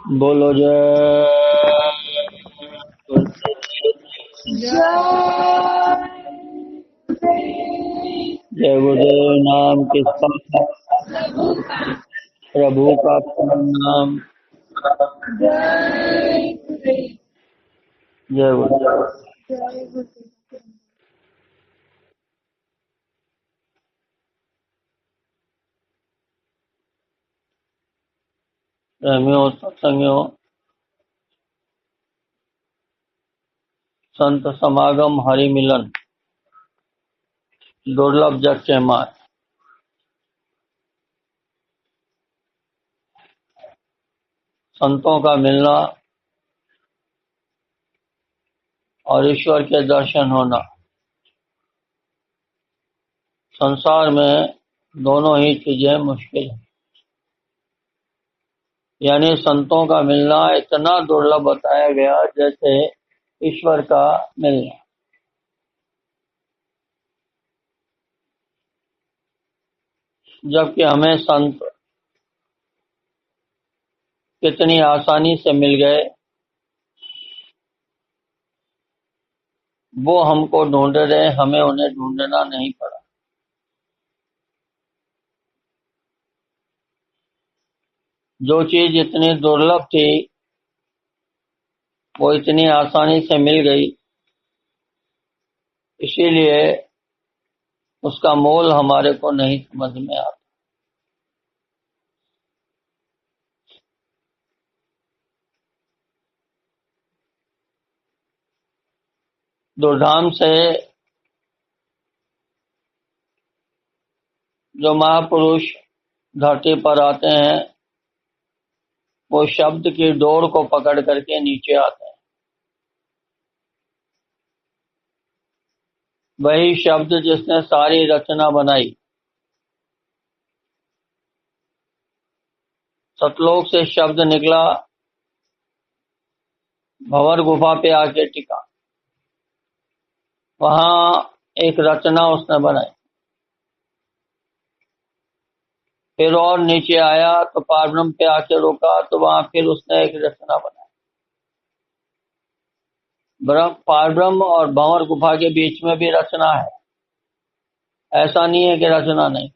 बोलो जय जय गुरुदेव। नाम किसका? प्रभु का परम नाम। जय गुरुदेव। प्रेमियों, सत्संगियों, संत समागम हरि मिलन दुर्लभ जग के मार। संतों का मिलना और ईश्वर के दर्शन होना, संसार में दोनों ही चीजें मुश्किल है। यानी संतों का मिलना इतना दुर्लभ बताया गया जैसे ईश्वर का मिलना। जबकि हमें संत कितनी आसानी से मिल गए, वो हमको ढूंढ रहे, हमें उन्हें ढूंढना नहीं पड़ा। जो चीज इतनी दुर्लभ थी वो इतनी आसानी से मिल गई, इसीलिए उसका मोल हमारे को नहीं समझ में आता। दुर्धाम से जो महापुरुष धरती पर आते हैं वो शब्द की डोर को पकड़ करके नीचे आते हैं। वही शब्द जिसने सारी रचना बनाई। सतलोक से शब्द निकला, भंवर गुफा पे आके टिका, वहां एक रचना उसने बनाई। फिर और नीचे आया तो पारब्रह्म पे आके रुका, तो वहां फिर उसने एक रचना बनाई। पारब्रह्म और भंवर गुफा के बीच में भी रचना है, ऐसा नहीं है कि रचना नहीं।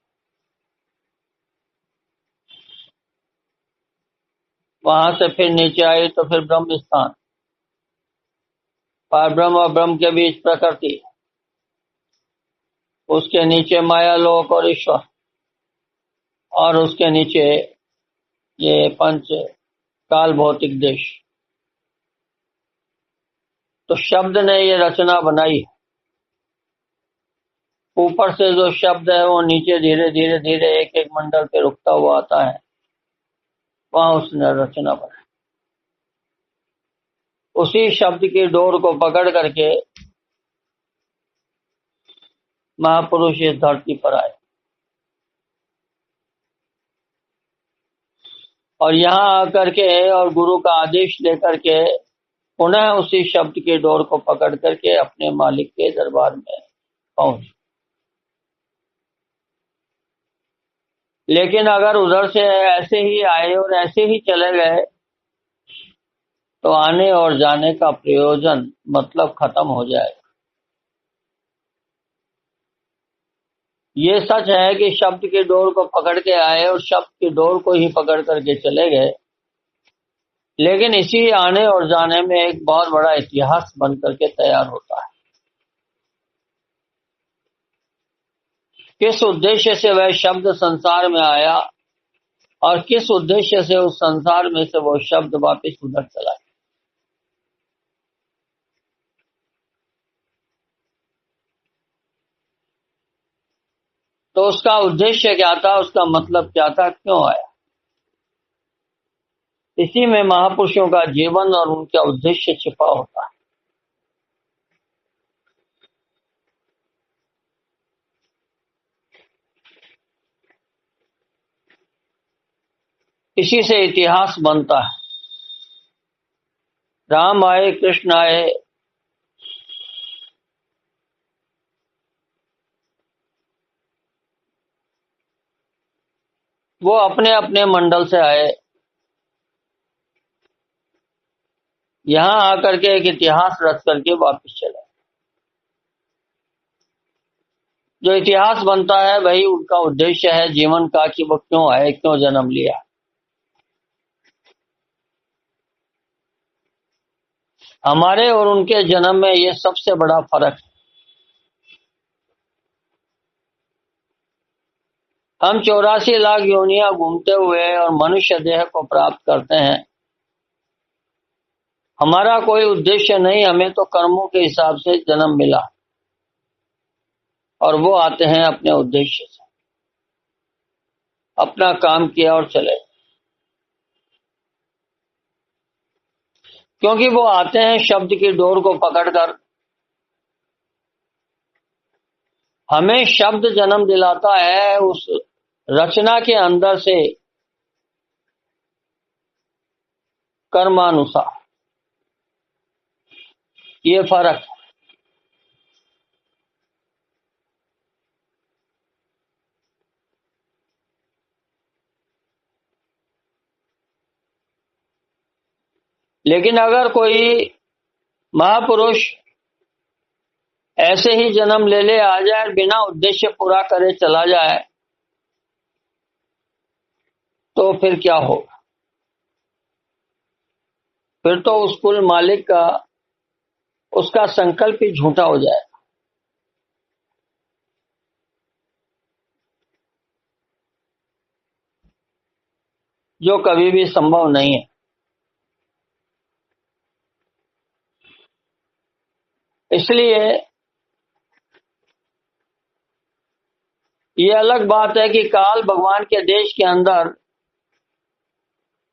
वहां से फिर नीचे आई तो फिर ब्रह्म स्थान, पारब्रह्म और ब्रह्म के बीच प्रकृति, उसके नीचे माया लोक और ईश्वर, और उसके नीचे ये पंच काल भौतिक देश। तो शब्द ने ये रचना बनाई। ऊपर से जो शब्द है वो नीचे धीरे धीरे धीरे एक एक मंडल पे रुकता हुआ आता है, वहां उसने रचना बनाई। उसी शब्द की डोर को पकड़ करके महापुरुष इस धरती पर आए, और यहाँ आकर के और गुरु का आदेश लेकर के पुनः उसी शब्द की डोर को पकड़ करके अपने मालिक के दरबार में पहुंच। लेकिन अगर उधर से ऐसे ही आए और ऐसे ही चले गए तो आने और जाने का प्रयोजन, मतलब खत्म हो जाएगा। ये सच है कि शब्द की डोर को पकड़ के आए और शब्द की डोर को ही पकड़ करके चले गए, लेकिन इसी आने और जाने में एक बहुत बड़ा इतिहास बन करके तैयार होता है। किस उद्देश्य से वह शब्द संसार में आया और किस उद्देश्य से उस संसार में से वो शब्द वापस उधर चला गया। तो उसका उद्देश्य क्या था, उसका मतलब क्या था, क्यों आया? इसी में महापुरुषों का जीवन और उनका उद्देश्य छिपा होता है। इसी से इतिहास बनता है। राम आए, कृष्ण आए, वो अपने अपने मंडल से आए, यहां आकर के एक इतिहास रच करके वापस चले। जो इतिहास बनता है वही उनका उद्देश्य है जीवन का, कि वो क्यों आए, क्यों जन्म लिया। हमारे और उनके जन्म में ये सबसे बड़ा फर्क है। हम 84 लाख योनियां घूमते हुए और मनुष्य देह को प्राप्त करते हैं। हमारा कोई उद्देश्य नहीं, हमें तो कर्मों के हिसाब से जन्म मिला और वो आते हैं अपने उद्देश्य से, अपना काम किया और चले। क्योंकि वो आते हैं शब्द की डोर को पकड़कर। हमें शब्द जन्म दिलाता है उस रचना के अंदर से कर्मानुसार। ये फर्क है। लेकिन अगर कोई महापुरुष ऐसे ही जन्म ले ले आ जाए, बिना उद्देश्य पूरा करे चला जाए, तो फिर क्या होगा? फिर तो उस कुल मालिक का, उसका संकल्प ही झूठा हो जाए, जो कभी भी संभव नहीं है। इसलिए ये अलग बात है कि काल भगवान के देश के अंदर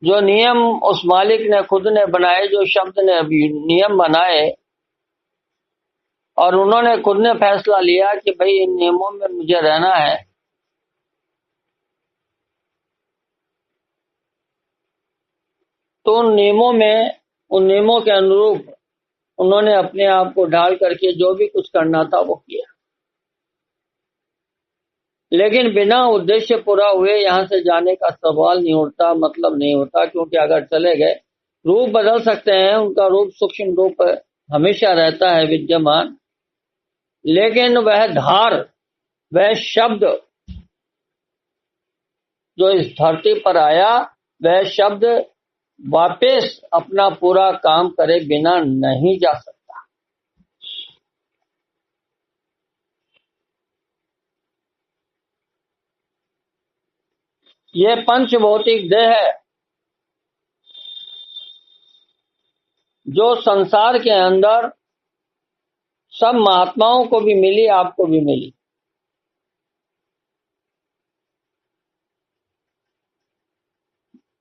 जो नियम उस मालिक ने खुद ने बनाए, जो शब्द ने अभी नियम बनाए, और उन्होंने खुद ने फैसला लिया कि भाई इन नियमों में मुझे रहना है, तो उन नियमों के अनुरूप उन्होंने अपने आप को ढाल करके जो भी कुछ करना था वो किया। लेकिन बिना उद्देश्य पूरा हुए यहां से जाने का सवाल नहीं उठता, मतलब नहीं होता। क्योंकि अगर चले गए, रूप बदल सकते हैं, उनका रूप सूक्ष्म रूप हमेशा रहता है विद्यमान, लेकिन वह धार, वह शब्द जो इस धरती पर आया, वह शब्द वापस अपना पूरा काम करे बिना नहीं जा सकता। ये पंच भौतिक देह है जो संसार के अंदर सब महात्माओं को भी मिली, आपको भी मिली।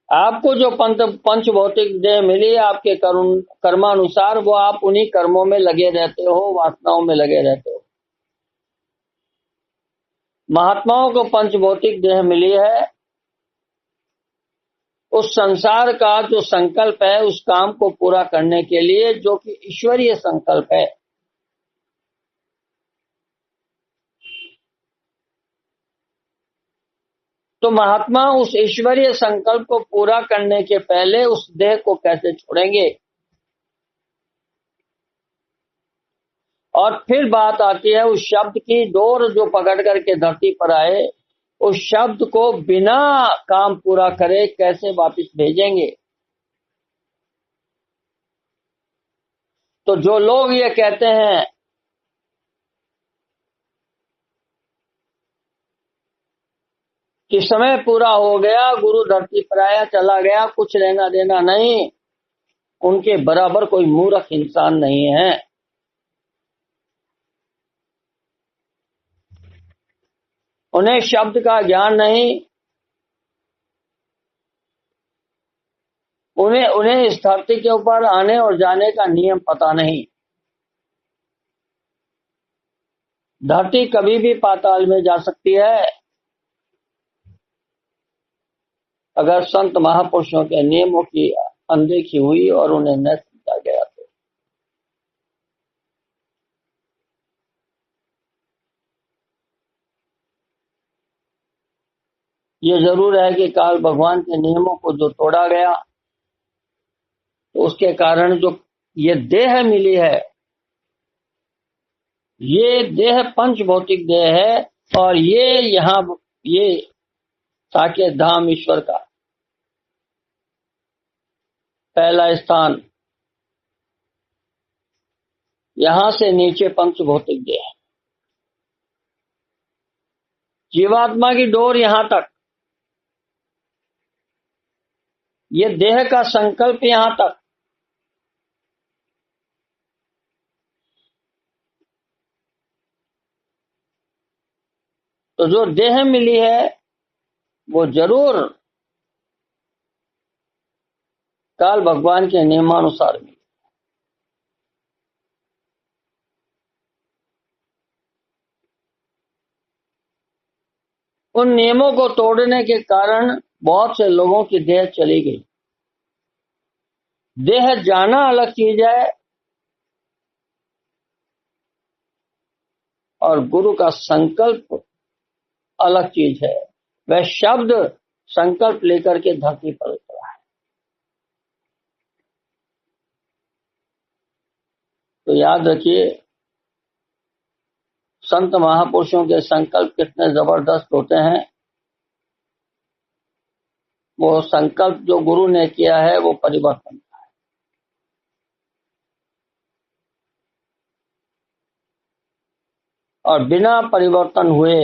आपको जो पंच भौतिक देह मिली आपके कर्मानुसार, वो आप उन्हीं कर्मों में लगे रहते हो, वासनाओं में लगे रहते हो। महात्माओं को पंच भौतिक देह मिली है उस संसार का जो संकल्प है, उस काम को पूरा करने के लिए, जो कि ईश्वरीय संकल्प है। तो महात्मा उस ईश्वरीय संकल्प को पूरा करने के पहले उस देह को कैसे छोड़ेंगे? और फिर बात आती है उस शब्द की, डोर जो पकड़ करके धरती पर आए, उस शब्द को बिना काम पूरा करे कैसे वापस भेजेंगे? तो जो लोग ये कहते हैं कि समय पूरा हो गया, गुरु धरती पर आया चला गया, कुछ लेना देना नहीं, उनके बराबर कोई मूर्ख इंसान नहीं है। उन्हें शब्द का ज्ञान नहीं, उन्हें इस धरती के ऊपर आने और जाने का नियम पता नहीं। धरती कभी भी पाताल में जा सकती है अगर संत महापुरुषों के नियमों की अनदेखी हुई और उन्हें न समझा गया तो। ये जरूर है कि काल भगवान के नियमों को जो तोड़ा गया, तो उसके कारण जो ये देह मिली है, ये देह पंच भौतिक देह है, और ये साकेत धाम ईश्वर का पहला स्थान, यहां से नीचे पंच भौतिक देह है। जीवात्मा की डोर यहां तक, ये देह का संकल्प यहां तक। तो जो देह मिली है वो जरूर काल भगवान के नियमानुसार मिली। उन नियमों को तोड़ने के कारण बहुत से लोगों की देह चली गई। देह जाना अलग चीज है और गुरु का संकल्प अलग चीज है। वह शब्द संकल्प लेकर के धरती पर उतरा है। तो याद रखिए, संत महापुरुषों के संकल्प कितने जबरदस्त होते हैं। वो संकल्प जो गुरु ने किया है वो परिवर्तन का है। और बिना परिवर्तन हुए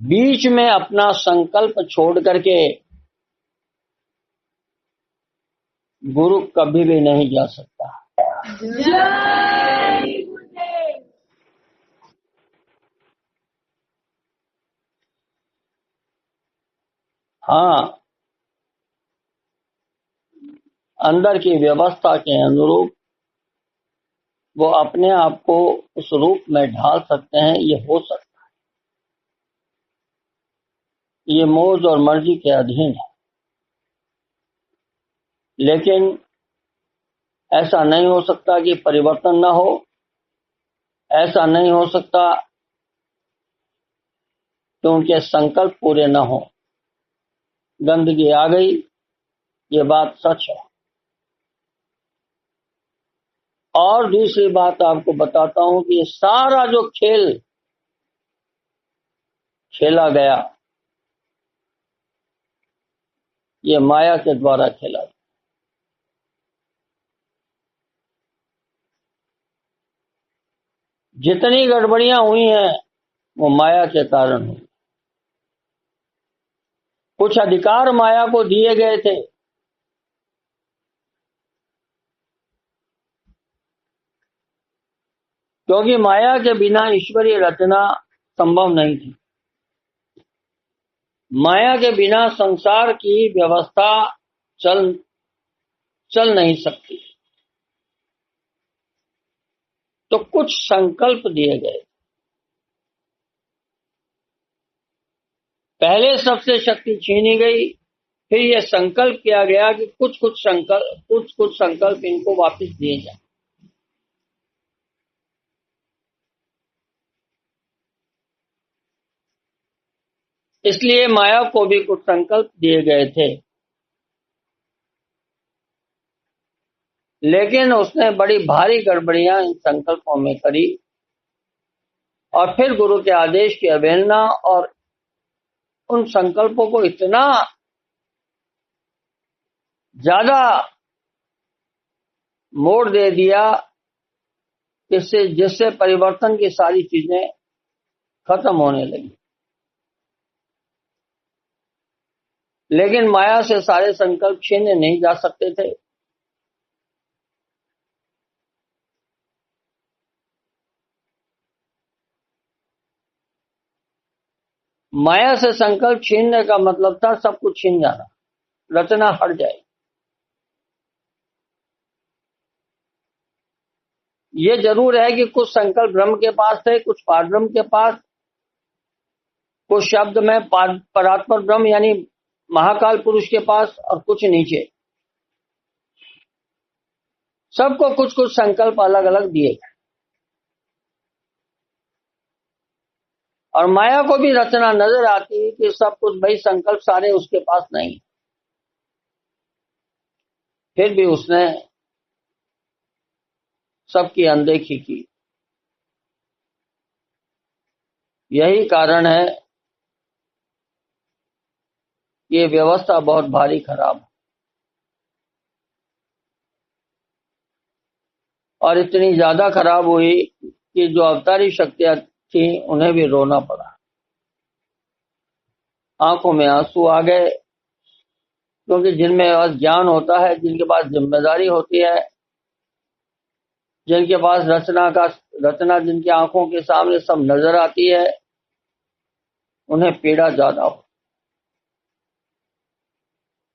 बीच में अपना संकल्प छोड़ करके गुरु कभी भी नहीं जा सकता। हाँ, अंदर की व्यवस्था के अनुरूप वो अपने आप को उस रूप में ढाल सकते हैं, ये हो सकता है। ये मौज और मर्जी के अधीन है। लेकिन ऐसा नहीं हो सकता कि परिवर्तन ना हो। ऐसा नहीं हो सकता कि उनके संकल्प पूरे ना हो। गंदगी आ गई, ये बात सच है। और दूसरी बात आपको बताता हूं कि ये सारा जो खेल खेला गया, ये माया के द्वारा खेला गया। जितनी गड़बड़ियां हुई हैं वो माया के कारण हुई। कुछ अधिकार माया को दिए गए थे, क्योंकि माया के बिना ईश्वरीय रचना संभव नहीं थी। माया के बिना संसार की व्यवस्था चल नहीं सकती। तो कुछ संकल्प दिए गए। पहले सबसे शक्ति छीनी गई, फिर यह संकल्प किया गया कि कुछ संकल्प इनको वापस दिए जाए। इसलिए माया को भी कुछ संकल्प दिए गए थे, लेकिन उसने बड़ी भारी गड़बड़ियां इन संकल्पों में करी और फिर गुरु के आदेश की अवहेलना और उन संकल्पों को इतना ज्यादा मोड़ दे दिया जिससे परिवर्तन की सारी चीजें खत्म होने लगी। लेकिन माया से सारे संकल्प छीने नहीं जा सकते थे। माया से संकल्प छीनने का मतलब था सब कुछ छीन जाना, रचना हट जाए। ये जरूर है कि कुछ संकल्प ब्रह्म के पास थे, कुछ पारब्रह्म के पास, कुछ शब्द में परात्पर ब्रह्म यानी महाकाल पुरुष के पास, और कुछ नीचे। सबको कुछ कुछ संकल्प अलग अलग दिए गए। और माया को भी रचना नजर आती कि सब कुछ भाई संकल्प सारे उसके पास नहीं। फिर भी उसने सबकी अनदेखी की। यही कारण है कि ये व्यवस्था बहुत भारी खराब है और इतनी ज्यादा खराब हुई कि जो अवतारी शक्तियां थी उन्हें भी रोना पड़ा। आंखों में आंसू आ गए, क्योंकि जिनमें बस ज्ञान होता है, जिनके पास जिम्मेदारी होती है, जिनके पास रचना जिनकी आंखों के सामने सब नजर आती है, उन्हें पीड़ा ज्यादा हो।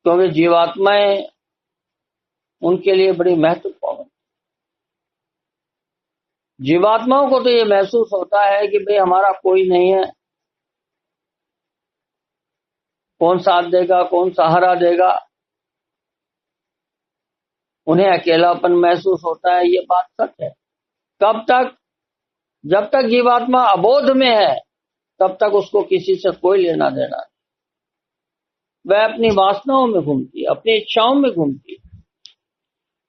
क्योंकि जीवात्माएं उनके लिए बड़ी महत्वपूर्ण। जीवात्माओं को तो ये महसूस होता है कि भाई हमारा कोई नहीं है, कौन साथ देगा, कौन सहारा देगा। उन्हें अकेलापन महसूस होता है, ये बात सच है। कब तक? जब तक जीवात्मा अबोध में है तब तक उसको किसी से कोई लेना देना नहीं। वह अपनी वासनाओं में घूमती है, अपनी इच्छाओं में घूमती है।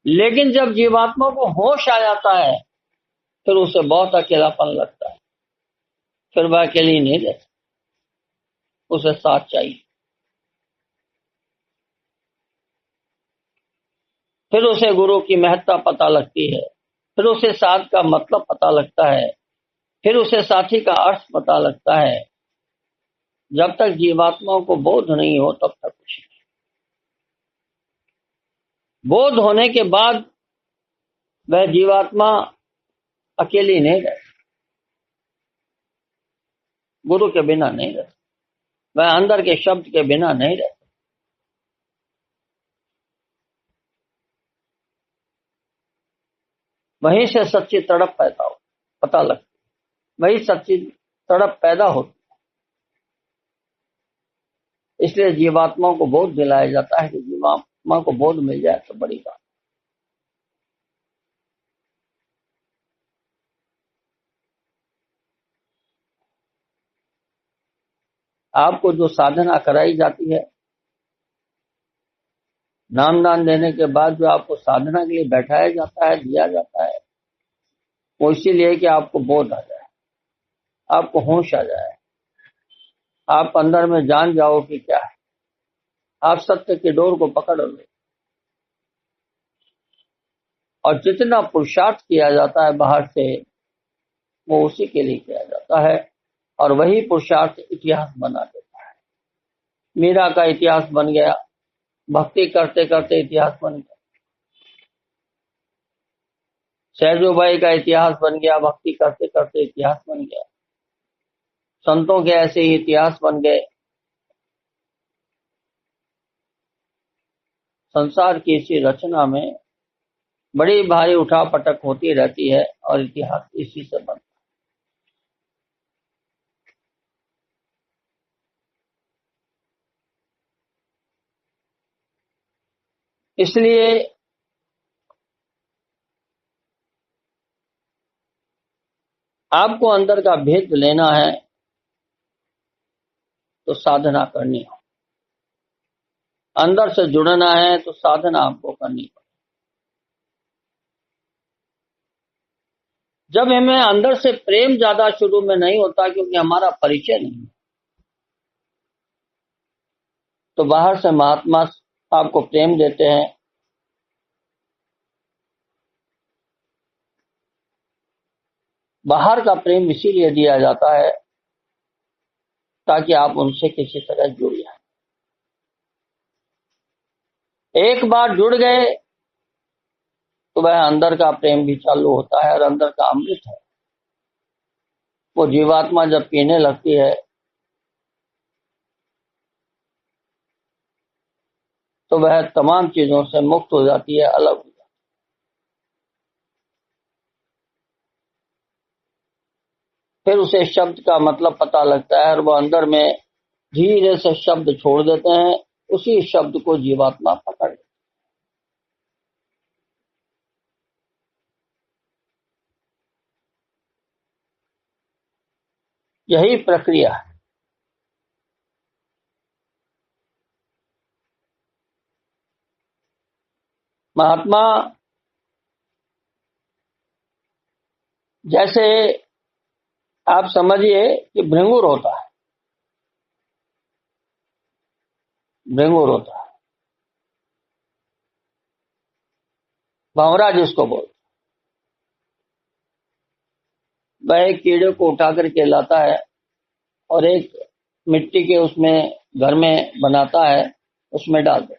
लेकिन जब जीवात्मा को होश आ जाता है फिर उसे बहुत अकेलापन लगता है। फिर वह अकेली नहीं रहती, उसे साथ चाहिए। फिर उसे गुरु की महत्ता पता लगती है, फिर उसे साथ का मतलब पता लगता है, फिर उसे साथी का अर्थ पता लगता है। जब तक जीवात्माओं को बोध नहीं हो तब तक कुछ नहीं। बोध होने के बाद वह जीवात्मा अकेली नहीं रहती, गुरु के बिना नहीं रहती, वह अंदर के शब्द के बिना नहीं रहती। वहीं से सच्ची तड़प पैदा हो, पता लगती, वही सच्ची तड़प पैदा होती। इसलिए जीवात्माओं को बोध दिलाया जाता है कि जीवात्मा को बोध मिल जाए तो बड़ी बात। आपको जो साधना कराई जाती है, नाम दान देने के बाद जो आपको साधना के लिए बैठाया जाता है, दिया जाता है, वो इसीलिए कि आपको बोध आ जाए, आपको होश आ जाए, आप अंदर में जान जाओ कि क्या है, आप सत्य की डोर को पकड़ लो। और जितना पुरुषार्थ किया जाता है बाहर से, वो उसी के लिए किया जाता है और वही पुरुषार्थ इतिहास बना देता है। मीरा का इतिहास बन गया, भक्ति करते करते इतिहास बन गया। सहजोबाई का इतिहास बन गया, भक्ति करते करते इतिहास बन गया। संतों के ऐसे ही इतिहास बन गए। संसार की इसी रचना में बड़ी भारी उठापटक होती रहती है और इतिहास इसी से बनता है। इसलिए आपको अंदर का भेद लेना है तो साधना करनी हो, अंदर से जुड़ना है तो साधना आपको करनी हो। जब हमें अंदर से प्रेम ज्यादा शुरू में नहीं होता, क्योंकि हमारा परिचय नहीं, तो बाहर से महात्मा आपको प्रेम देते हैं। बाहर का प्रेम इसीलिए दिया जाता है ताकि आप उनसे किसी तरह जुड़ जाए। एक बार जुड़ गए तो वह अंदर का प्रेम भी चालू होता है और अंदर का अमृत है, वो जीवात्मा जब पीने लगती है तो वह तमाम चीजों से मुक्त हो जाती है, अलग हो जाती है। फिर उसे शब्द का मतलब पता लगता है और वो अंदर में धीरे से शब्द छोड़ देते हैं, उसी शब्द को जीवात्मा पकड़। यही प्रक्रिया है। महात्मा जैसे आप समझिए कि भृंगुर होता है, भृंगुर होता है, भंवरा जिसको बोलते, वह एक कीड़े को उठा करके लाता है और एक मिट्टी के उसमें घर में बनाता है, उसमें डाल देता है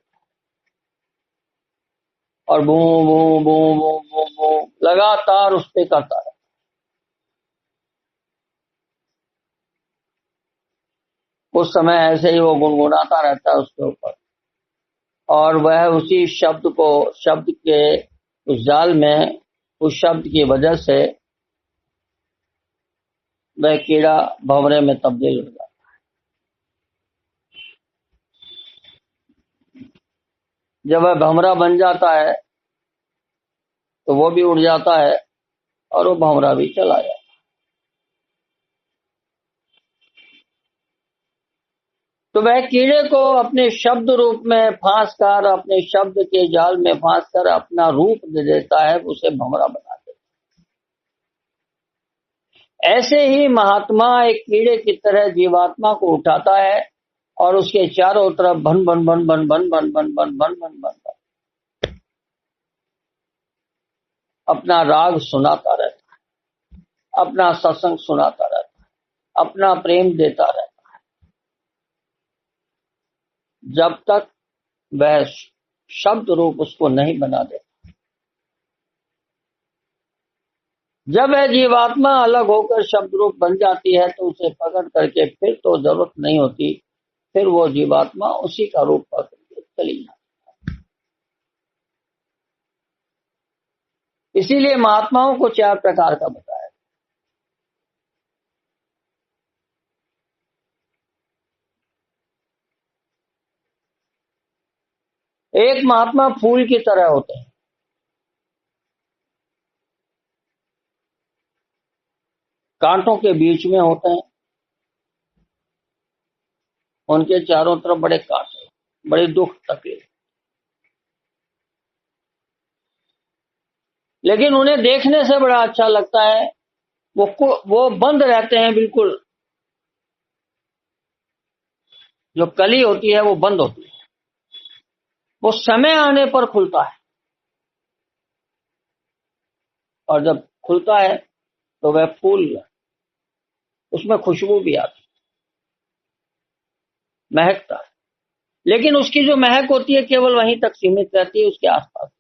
और बू बू बू बू बू बू लगातार उस पे करता है। उस समय ऐसे ही वो गुनगुनाता रहता है उसके ऊपर, और वह उसी शब्द के उस जाल में, उस शब्द की वजह से वह कीड़ा भंवरे में तब्दील हो जाता है। जब वह भंवरा बन जाता है तो वो भी उड़ जाता है और वो भंवरा भी चला जाता है। तो वह कीड़े को अपने शब्द रूप में फांस कर, अपने शब्द के जाल में फांस कर अपना रूप दे देता है, उसे भंवरा बना देता है। ऐसे ही महात्मा एक कीड़े की तरह जीवात्मा को उठाता है और उसके चारों तरफ भन भन भन भन भन भन भन भन भन भन भन अपना राग सुनाता रहता है, अपना सत्संग सुनाता रहता है, अपना प्रेम देता रहता है, जब तक वह शब्द रूप उसको नहीं बना देता। जब वह जीवात्मा अलग होकर शब्द रूप बन जाती है तो उसे पकड़ करके फिर तो जरूरत नहीं होती, फिर वो जीवात्मा उसी का रूप पकड़ के चली जाती। इसीलिए महात्माओं को 4 प्रकार का बताया। एक महात्मा फूल की तरह होते हैं, कांटों के बीच में होते हैं, उनके चारों तरफ बड़े कांटे, बड़े दुख तकलीफ, लेकिन उन्हें देखने से बड़ा अच्छा लगता है। वो बंद रहते हैं बिल्कुल, जो कली होती है वो बंद होती है, वो समय आने पर खुलता है, और जब खुलता है तो वह फूल, उसमें खुशबू भी आती, महकता है, लेकिन उसकी जो महक होती है केवल वहीं तक सीमित रहती है, उसके आसपास।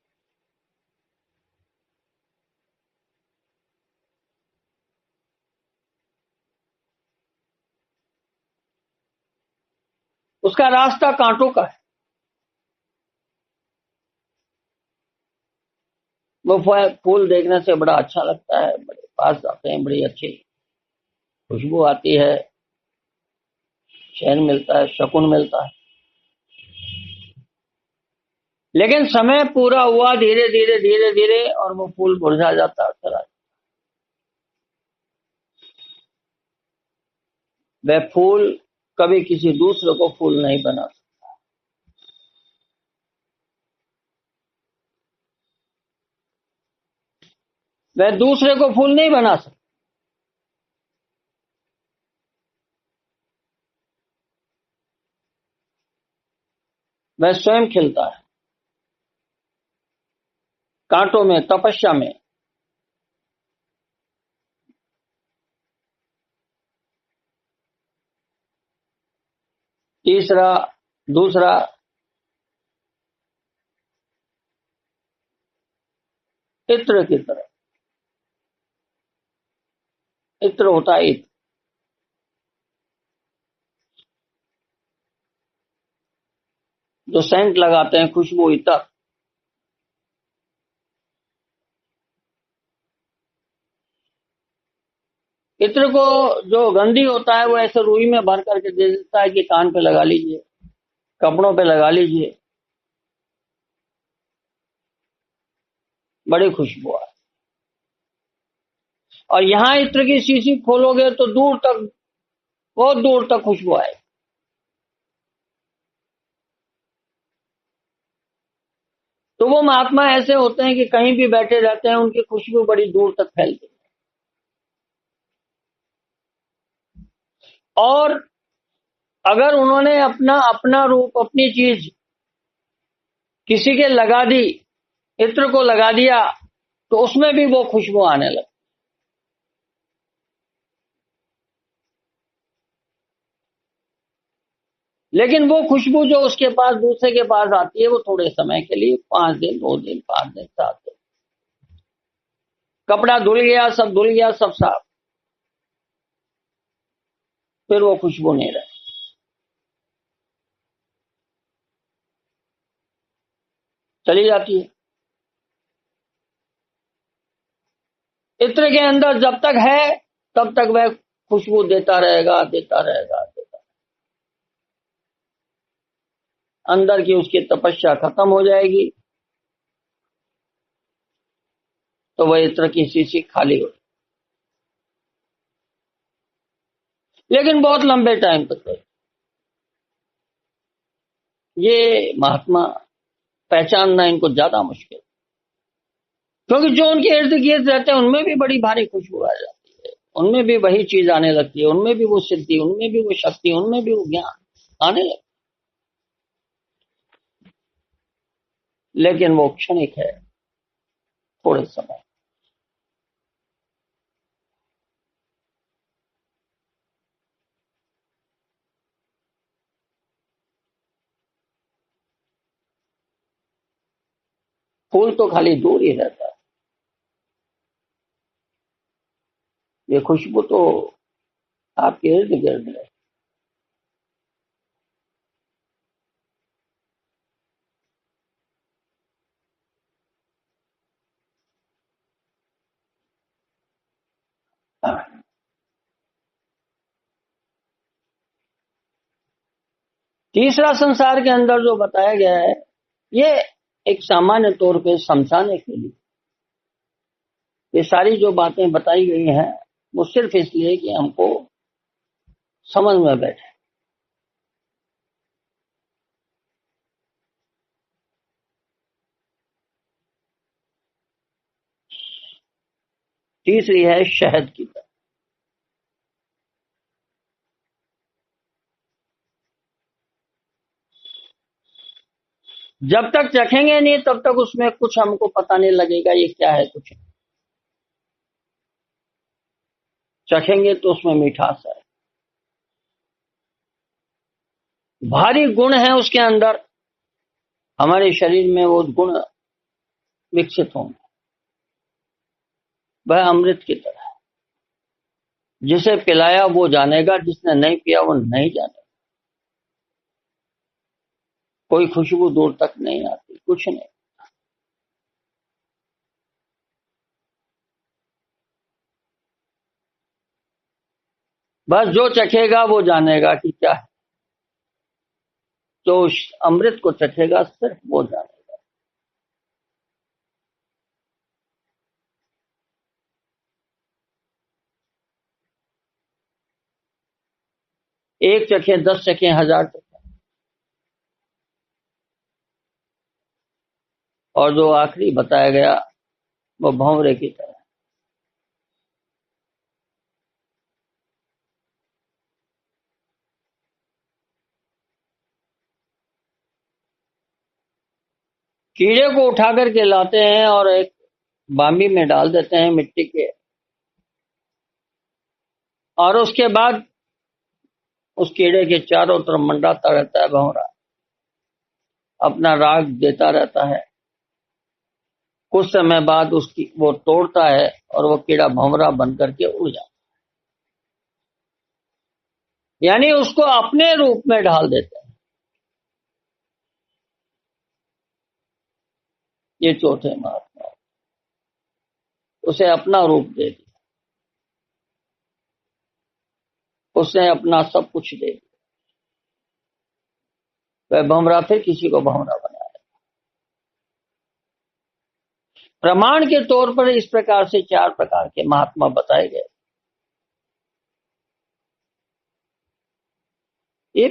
उसका रास्ता कांटों का है। वो फूल देखने से बड़ा अच्छा लगता है, बड़े पास जाते हैं, बड़ी अच्छी खुशबू आती है, चैन मिलता है, सुकून मिलता है। लेकिन समय पूरा हुआ, धीरे धीरे धीरे धीरे, और वो फूल मुरझा जाता है, चला। वह फूल कभी किसी दूसरे को फूल नहीं बना सकता। वह दूसरे को फूल नहीं बना सकता। वह स्वयं खिलता है, कांटों में, तपस्या में। तीसरा, दूसरा, इत्र की तरह। इत्र होता है इत्र, जो सेंट लगाते हैं, खुशबू, इत्र। इत्र को जो गंधी होता है वो ऐसे रुई में भर करके दे देता है कि कान पे लगा लीजिए, कपड़ों पे लगा लीजिए, बड़ी खुशबू है। और यहाँ इत्र की शीशी खोलोगे तो दूर तक, बहुत दूर तक खुशबू आए। तो वो महात्मा ऐसे होते हैं कि कहीं भी बैठे रहते हैं, उनकी खुशबू बड़ी दूर तक फैलती है। और अगर उन्होंने अपना अपना रूप, अपनी चीज किसी के लगा दी, इत्र को लगा दिया, तो उसमें भी वो खुशबू आने लगती। लेकिन वो खुशबू जो उसके पास, दूसरे के पास आती है, वो थोड़े समय के लिए, 5 दिन, 2 दिन, 5 दिन, 7 दिन, कपड़ा धुल गया, सब धुल गया, सब साफ, फिर वो खुशबू नहीं रही, चली जाती है। इत्र के अंदर जब तक है, तब तक वह खुशबू देता रहेगा, देता रहेगा, देता। अंदर की उसकी तपस्या खत्म हो जाएगी, तो वह इत्र की शीशी खाली हो। लेकिन बहुत लंबे टाइम तक है। ये महात्मा पहचानना इनको ज्यादा मुश्किल, क्योंकि जो उनके इर्द गिर्द रहते हैं उनमें भी बड़ी भारी खुशबू आ जाती है, उनमें भी वही चीज आने लगती है, उनमें भी वो सिद्धि, उनमें भी वो शक्ति, उनमें भी वो ज्ञान आने लगता। लेकिन वो क्षणिक है, थोड़े समय। फूल तो खाली दूर ही रहता है, ये खुशबू तो आपके इर्द गिर्द है। तीसरा संसार के अंदर जो बताया गया है, ये एक सामान्य तौर पे समझाने के लिए, ये सारी जो बातें बताई गई हैं, वो सिर्फ इसलिए कि हमको समझ में बैठे। तीसरी है शहद की तरह। जब तक चखेंगे नहीं, तब तक उसमें कुछ हमको पता नहीं लगेगा ये क्या है, कुछ चखेंगे तो उसमें मिठास है, भारी गुण है उसके अंदर, हमारे शरीर में वो गुण विकसित होंगे। वह अमृत की तरह है, जिसे पिलाया वो जानेगा, जिसने नहीं पिया वो नहीं जानेगा। कोई खुशबू दूर तक नहीं आती, कुछ नहीं। बस जो चखेगा वो जानेगा कि क्या है, जो उस अमृत को चखेगा सिर्फ वो जानेगा। एक चखे, 10 चखे, 1000 चखे। और जो आखिरी बताया गया वो भंवरे की तरह। कीड़े को उठा करके लाते हैं और एक बामी में डाल देते हैं मिट्टी के, और उसके बाद उस कीड़े के चारों तरफ मंडराता रहता है भंवरा, अपना राग देता रहता है। कुछ समय बाद उसकी वो तोड़ता है और वो कीड़ा भंवरा बन करके उड़ जाता है, यानी उसको अपने रूप में ढाल देते हैं। ये चौथे महात्मा, उसे अपना रूप दे दिया, उसने अपना सब कुछ दे दिया, वह भंवरा फिर किसी को भंवरा बनाया। प्रमाण के तौर पर इस प्रकार से 4 प्रकार के महात्मा बताए गए। ये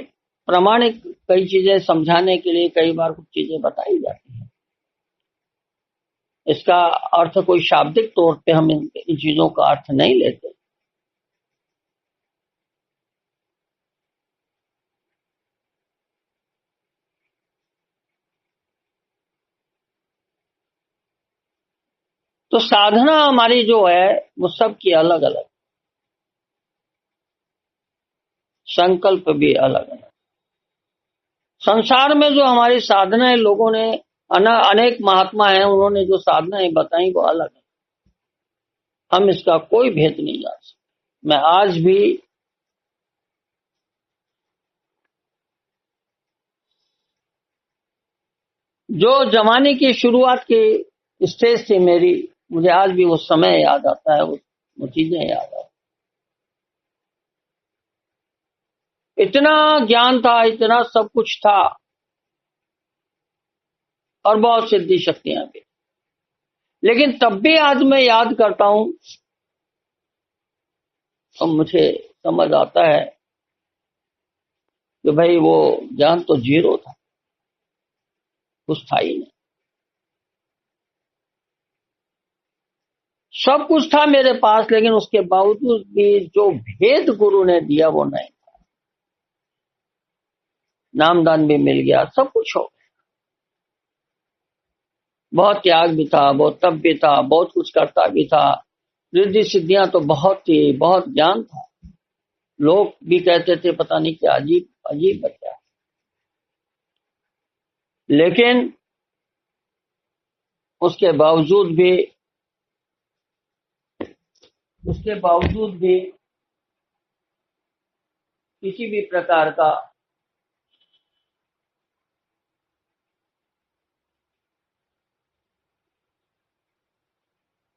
प्रामाणिक कई चीजें समझाने के लिए कई बार कुछ चीजें बताई जाती हैं, इसका अर्थ कोई शाब्दिक तौर पे हम इन चीजों का अर्थ नहीं लेते। तो साधना हमारी जो है वो सबकी अलग अलग, संकल्प भी अलग अलग। संसार में जो हमारी साधनाएं लोगों ने अनेक महात्मा हैं, उन्होंने जो साधनाएं बताई वो अलग है। हम इसका कोई भेद नहीं जान सकते। मैं आज भी जो जमाने की शुरुआत की स्टेज थी मेरी, मुझे आज भी वो समय याद आता है, वो चीजें याद आती। इतना ज्ञान था, इतना सब कुछ था, और बहुत सिद्धि शक्तियां भी। लेकिन तब भी आज मैं याद करता हूं तो मुझे समझ आता है कि भाई वो ज्ञान तो जीरो था, कुछ था ही नहीं। सब कुछ था मेरे पास, लेकिन उसके बावजूद भी जो भेद गुरु ने दिया वो नहीं। नामदान भी मिल गया, सब कुछ हो गया, बहुत त्याग भी था, बहुत तप भी था, बहुत कुछ करता भी था, रिद्धि सिद्धियां तो बहुत थी, बहुत ज्ञान था। लोग भी कहते थे पता नहीं क्या अजीब अजीब बच्चा। लेकिन उसके बावजूद भी उसके बावजूद भी किसी भी प्रकार का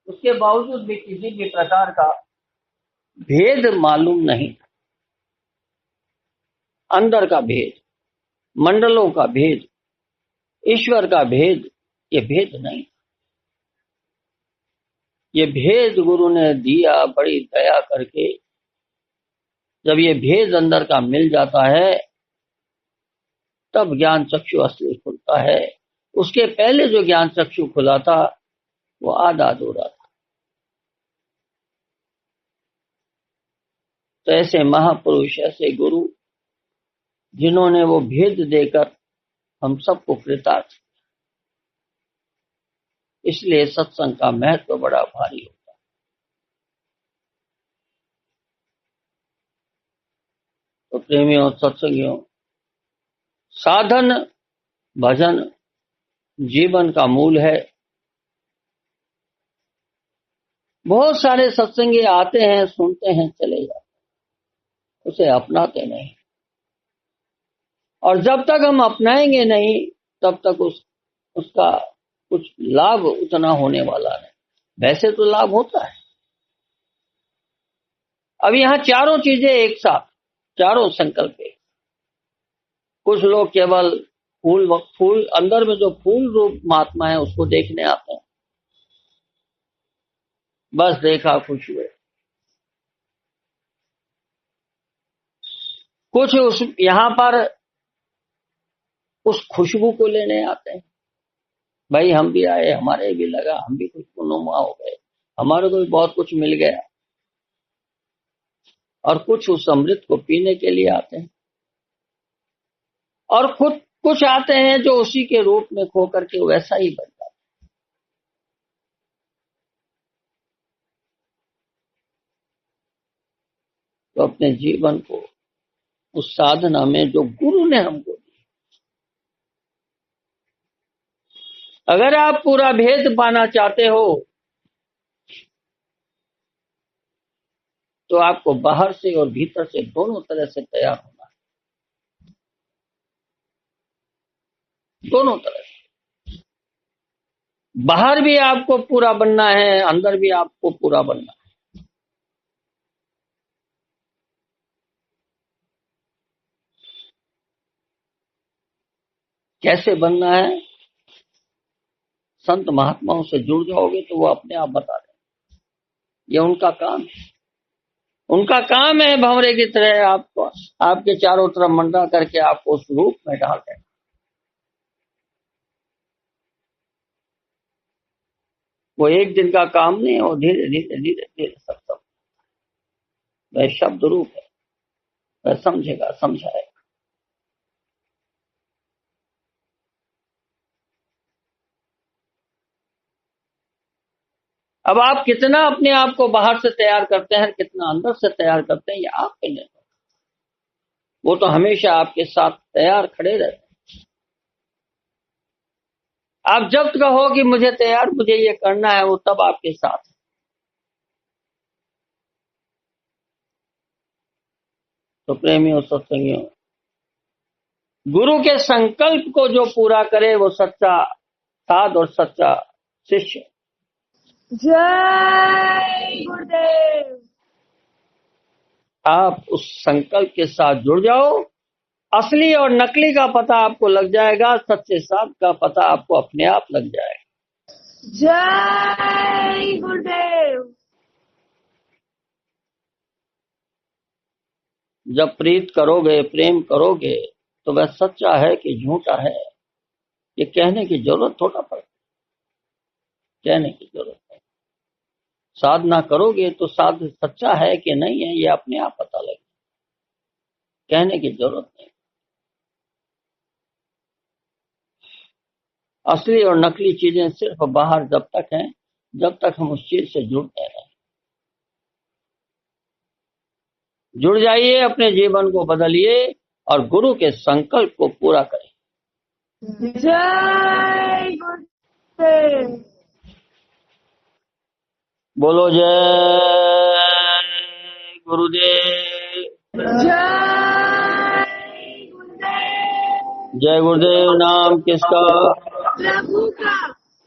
उसके बावजूद भी किसी भी प्रकार का भेद मालूम नहीं। अंदर का भेद, मंडलों का भेद, ईश्वर का भेद, ये भेद नहीं। ये भेद गुरु ने दिया बड़ी दया करके। जब ये भेद अंदर का मिल जाता है तब ज्ञान चक्षु असली खुलता है। उसके पहले जो ज्ञान चक्षु खुला था वो आधा अधूरा था। तो ऐसे महापुरुष, ऐसे गुरु जिन्होंने वो भेद देकर हम सबको कृतार्थ, इसलिए सत्संग का महत्व बड़ा भारी होता है। तो प्रेमियों, सत्संगियों, साधन भजन जीवन का मूल है। बहुत सारे सत्संगी आते हैं, सुनते हैं, चले जाते, उसे अपनाते नहीं। और जब तक हम अपनाएंगे नहीं तब तक उसका कुछ लाभ उतना होने वाला नहीं। वैसे तो लाभ होता है। अब यहाँ चारों चीजें एक साथ, चारों संकल्प एक। कुछ लोग केवल फूल अंदर में जो फूल रूप महात्मा है उसको देखने आते हैं, बस देखा खुश हुए। कुछ उस यहाँ पर उस खुशबू को लेने आते हैं, भाई हम भी आए, हमारे भी लगा, हम भी कुछ नुमा हो गए, हमारे को भी बहुत कुछ मिल गया। और कुछ उस अमृत को पीने के लिए आते हैं, और खुद कुछ आते हैं जो उसी के रूप में खो करके वैसा ही बन जाता है। तो अपने जीवन को उस साधना में जो गुरु ने हमको दी, अगर आप पूरा भेद पाना चाहते हो तो आपको बाहर से और भीतर से दोनों तरह से तैयार होना है, दोनों तरह से। बाहर भी आपको पूरा बनना है, अंदर भी आपको पूरा बनना है। कैसे बनना है? संत महात्माओं से जुड़ जाओगे तो वो अपने आप बता दें। ये उनका काम है। उनका काम है भंवरे की तरह आपको, आपके चारों तरफ मंडा करके आपको उस रूप में डाल दें। वो एक दिन का काम नहीं है, वो धीरे धीरे धीरे धीरे सब वह शब्द रूप है, वह समझेगा समझाएगा। अब आप कितना अपने आप को बाहर से तैयार करते हैं, कितना अंदर से तैयार करते हैं, ये आप पे निर्भर। वो तो हमेशा आपके साथ तैयार खड़े रहते हैं। आप जब कहो कि मुझे तैयार, मुझे ये करना है, वो तब आपके साथ है। तो प्रेमियों सत्संगियों, गुरु के संकल्प को जो पूरा करे वो सच्चा साध और सच्चा शिष्य। जय गुरुदेव। आप उस संकल्प के साथ जुड़ जाओ, असली और नकली का पता आपको लग जाएगा, सच्चे साध का पता आपको अपने आप लग जाएगा। जय गुरुदेव। जब प्रीत करोगे, प्रेम करोगे, तो वह सच्चा है कि झूठा है, ये कहने की जरूरत थोड़ा पड़ती, कहने की जरूरत है। साधना करोगे तो साध सच्चा है कि नहीं है, ये अपने आप पता लगेगा, कहने की जरूरत नहीं। असली और नकली चीजें सिर्फ बाहर जब तक हैं, जब तक हम उस चीज से जुड़ते रहें। जुड़ जाइए, अपने जीवन को बदलिए और गुरु के संकल्प को पूरा करें। जय गुरुदेव। बोलो जय गुरुदेव। जय गुरुदेव। जय गुरुदेव नाम किसका? प्रभु का।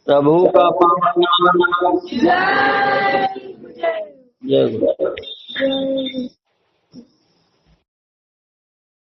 प्रभु का पावन नाम। जय गुरुदेव। जय गुरुदेव।